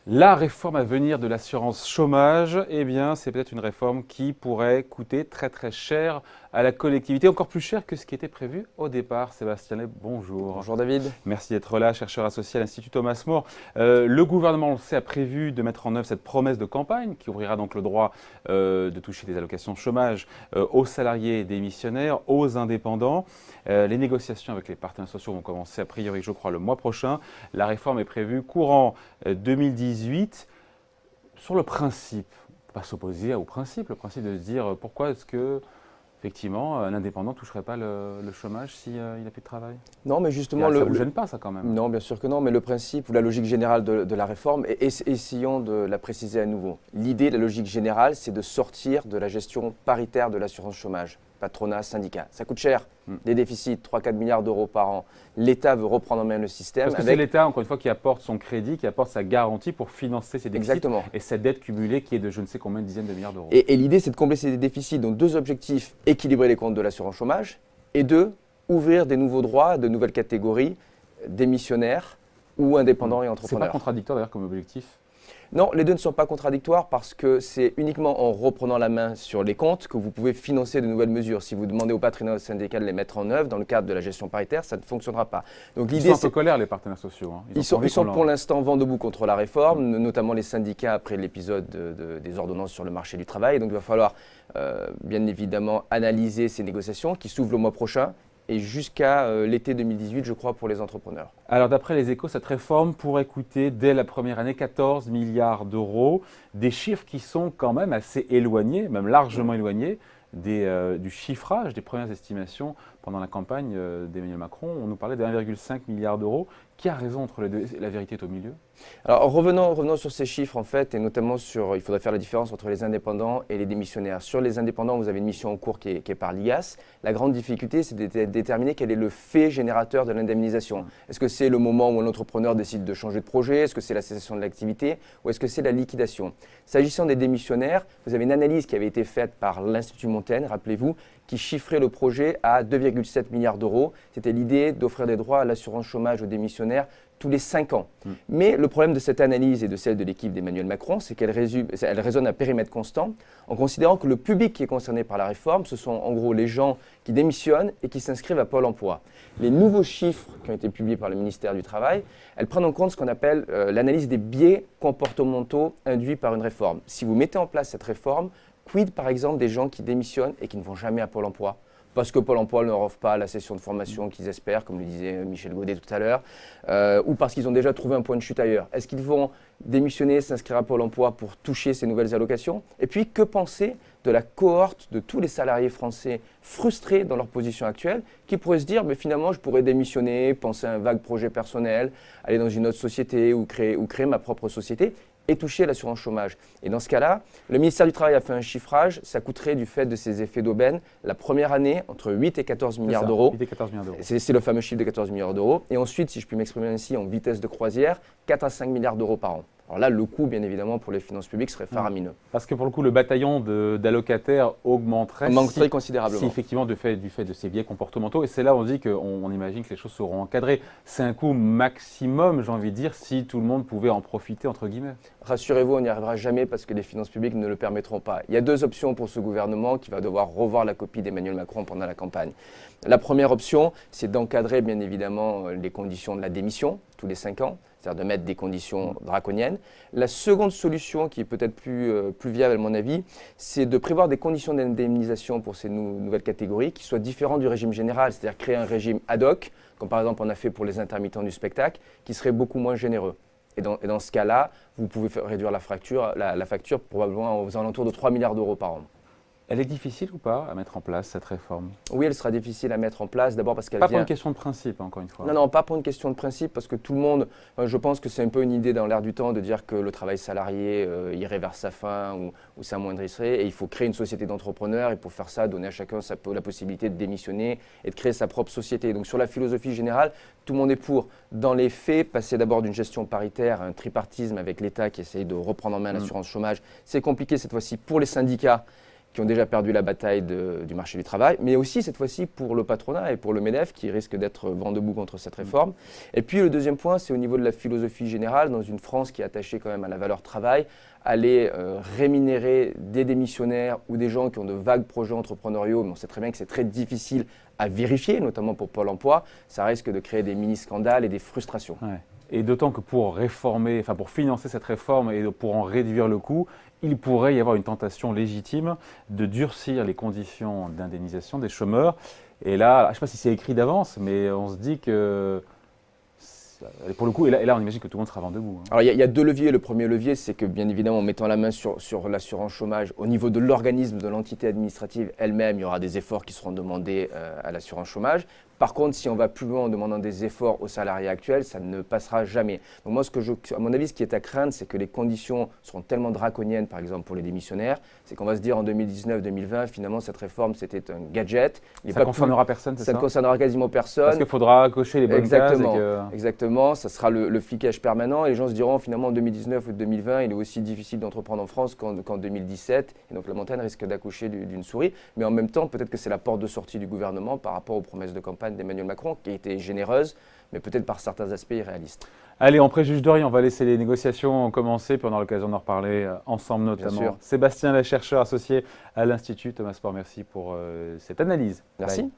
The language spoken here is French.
La réforme à venir de l'assurance chômage, eh bien, c'est peut-être une réforme qui pourrait coûter très très cher à la collectivité, encore plus cher que ce qui était prévu au départ. Sébastien Leb, bonjour. Bonjour David. Merci d'être là, chercheur associé à l'Institut Thomas More. Le gouvernement, on le sait, a prévu de mettre en œuvre cette promesse de campagne qui ouvrira donc le droit de toucher des allocations chômage aux salariés démissionnaires, aux indépendants. Les négociations avec les partenaires sociaux vont commencer a priori, je crois, le mois prochain. La réforme est prévue courant 2018. Sur le principe, on ne peut pas s'opposer au principe, le principe de se dire pourquoi est-ce que effectivement, un indépendant ne toucherait pas le chômage s'il n'a plus de travail? Non, mais justement, ça ne vous gêne pas, ça, quand même? Non, bien sûr que non, mais le principe ou la logique générale de la réforme, essayons de la préciser à nouveau. L'idée, la logique générale, c'est de sortir de la gestion paritaire de l'assurance chômage. Patronat, syndicat. Ça coûte cher, des déficits, 3-4 milliards d'euros par an. L'État veut reprendre en main le système. Parce que c'est l'État, encore une fois, qui apporte son crédit, qui apporte sa garantie pour financer ces déficits. Exactement. Et cette dette cumulée qui est de je ne sais combien de dizaines de milliards d'euros. Et l'idée, c'est de combler ces déficits. Donc, deux objectifs, équilibrer les comptes de l'assurance chômage et deux, ouvrir des nouveaux droits, de nouvelles catégories, démissionnaires ou indépendants et entrepreneurs. C'est pas contradictoire d'ailleurs comme objectif? Non, les deux ne sont pas contradictoires parce que c'est uniquement en reprenant la main sur les comptes que vous pouvez financer de nouvelles mesures. Si vous demandez au patronat syndical de les mettre en œuvre dans le cadre de la gestion paritaire, ça ne fonctionnera pas. Donc, ils sont un peu colère, les partenaires sociaux. Hein. Ils sont pour l'instant vent debout contre la réforme, notamment les syndicats après l'épisode des ordonnances sur le marché du travail. Donc il va falloir bien évidemment analyser ces négociations qui s'ouvrent le mois prochain et jusqu'à l'été 2018, je crois, pour les entrepreneurs. Alors d'après les Échos, cette réforme pourrait coûter dès la première année 14 milliards d'euros, des chiffres qui sont quand même assez éloignés, même largement éloignés du chiffrage des premières estimations pendant la campagne d'Emmanuel Macron. On nous parlait de 1,5 milliard d'euros. Qui a raison entre les deux? La vérité est au milieu? Alors revenons sur ces chiffres en fait, et notamment il faudrait faire la différence entre les indépendants et les démissionnaires. Sur les indépendants, vous avez une mission en cours qui est par l'IGAS. La grande difficulté, c'est de déterminer quel est le fait générateur de l'indemnisation. Est-ce que c'est le moment où un entrepreneur décide de changer de projet? Est-ce que c'est la cessation de l'activité? Ou est-ce que c'est la liquidation? S'agissant des démissionnaires, vous avez une analyse qui avait été faite par l'Institut Montaigne, rappelez-vous, qui chiffrait le projet à 2,7 milliards d'euros. C'était l'idée d'offrir des droits à l'assurance chômage aux démissionnaires tous les 5 ans. Mais le problème de cette analyse et de celle de l'équipe d'Emmanuel Macron, c'est qu'elle résonne à périmètre constant, en considérant que le public qui est concerné par la réforme, ce sont en gros les gens qui démissionnent et qui s'inscrivent à Pôle emploi. Les nouveaux chiffres qui ont été publiés par le ministère du Travail, elles prennent en compte ce qu'on appelle l'analyse des biais comportementaux induits par une réforme. Si vous mettez en place cette réforme, quid par exemple des gens qui démissionnent et qui ne vont jamais à Pôle emploi? Parce que Pôle emploi ne leur offre pas la session de formation qu'ils espèrent, comme le disait Michel Godet tout à l'heure, ou parce qu'ils ont déjà trouvé un point de chute ailleurs. Est-ce qu'ils vont démissionner, s'inscrire à Pôle emploi pour toucher ces nouvelles allocations? Et puis, que penser de la cohorte de tous les salariés français frustrés dans leur position actuelle, qui pourraient se dire, mais finalement, je pourrais démissionner, penser à un vague projet personnel, aller dans une autre société ou créer ma propre société et toucher l'assurance chômage. Et dans ce cas-là, le ministère du Travail a fait un chiffrage, ça coûterait du fait de ces effets d'aubaine, la première année, entre 8 et 14 milliards d'euros. 8 et 14 milliards d'euros. C'est le fameux chiffre de 14 milliards d'euros. Et ensuite, si je puis m'exprimer ainsi, en vitesse de croisière, 4 à 5 milliards d'euros par an. Alors là, le coût, bien évidemment, pour les finances publiques serait faramineux. Parce que pour le coup, le bataillon d'allocataires augmenterait considérablement. Si effectivement, du fait de ces biais comportementaux. Et c'est là où on dit qu'on imagine que les choses seront encadrées. C'est un coût maximum, j'ai envie de dire, si tout le monde pouvait en profiter, entre guillemets. Rassurez-vous, on n'y arrivera jamais parce que les finances publiques ne le permettront pas. Il y a deux options pour ce gouvernement qui va devoir revoir la copie d'Emmanuel Macron pendant la campagne. La première option, c'est d'encadrer bien évidemment les conditions de la démission tous les 5 ans, c'est-à-dire de mettre des conditions draconiennes. La seconde solution, qui est peut-être plus viable à mon avis, c'est de prévoir des conditions d'indemnisation pour ces nouvelles catégories qui soient différentes du régime général, c'est-à-dire créer un régime ad hoc, comme par exemple on a fait pour les intermittents du spectacle, qui serait beaucoup moins généreux. Et dans ce cas-là, vous pouvez réduire la facture probablement aux alentours de 3 milliards d'euros par an. Elle est difficile ou pas à mettre en place, cette réforme? Oui, elle sera difficile à mettre en place, d'abord parce qu'elle Pas pour une question de principe, encore une fois. Non, pas pour une question de principe, parce que tout le monde, je pense que c'est un peu une idée dans l'air du temps de dire que le travail salarié irait vers sa fin ou s'amoindrisserait, et il faut créer une société d'entrepreneurs, et pour faire ça, donner à chacun la possibilité de démissionner et de créer sa propre société. Donc sur la philosophie générale, tout le monde est pour. Dans les faits, passer d'abord d'une gestion paritaire à un tripartisme avec l'État qui essaye de reprendre en main l'assurance chômage, c'est compliqué cette fois-ci pour les syndicats, qui ont déjà perdu la bataille du marché du travail, mais aussi cette fois-ci pour le patronat et pour le MEDEF qui risque d'être vent debout contre cette réforme. Et puis le deuxième point, c'est au niveau de la philosophie générale, dans une France qui est attachée quand même à la valeur travail, aller rémunérer des démissionnaires ou des gens qui ont de vagues projets entrepreneuriaux, mais on sait très bien que c'est très difficile à vérifier, notamment pour Pôle emploi, ça risque de créer des mini-scandales et des frustrations. Ouais. Et d'autant que pour réformer, enfin pour financer cette réforme et pour en réduire le coût, il pourrait y avoir une tentation légitime de durcir les conditions d'indemnisation des chômeurs. Et là, je ne sais pas si c'est écrit d'avance, mais on se dit que, pour le coup, et là on imagine que tout le monde sera vent debout. Alors il y a deux leviers. Le premier levier, c'est que bien évidemment, en mettant la main sur l'assurance chômage, au niveau de l'organisme, de l'entité administrative elle-même, il y aura des efforts qui seront demandés à l'assurance chômage. Par contre, si on va plus loin en demandant des efforts aux salariés actuels, ça ne passera jamais. Donc moi, à mon avis, ce qui est à craindre, c'est que les conditions seront tellement draconiennes, par exemple pour les démissionnaires, c'est qu'on va se dire en 2019-2020, finalement, cette réforme, c'était un gadget. Ça ne concernera personne, c'est ça? Ça ne concernera quasiment personne. Parce qu'il faudra cocher les bonnes Exactement, cases. exactement, ça sera le flicage permanent et les gens se diront finalement en 2019 ou 2020, il est aussi difficile d'entreprendre en France qu'en 2017. Et donc la montagne risque d'accoucher d'une souris. Mais en même temps, peut-être que c'est la porte de sortie du gouvernement par rapport aux promesses de campagne d'Emmanuel Macron, qui a été généreuse, mais peut-être par certains aspects irréalistes. Allez, on préjuge de rien, on va laisser les négociations commencer, puis on aura l'occasion d'en reparler ensemble notamment. Sébastien, chercheur associé à l'Institut. Thomas Sport, merci pour cette analyse. Merci. Bye.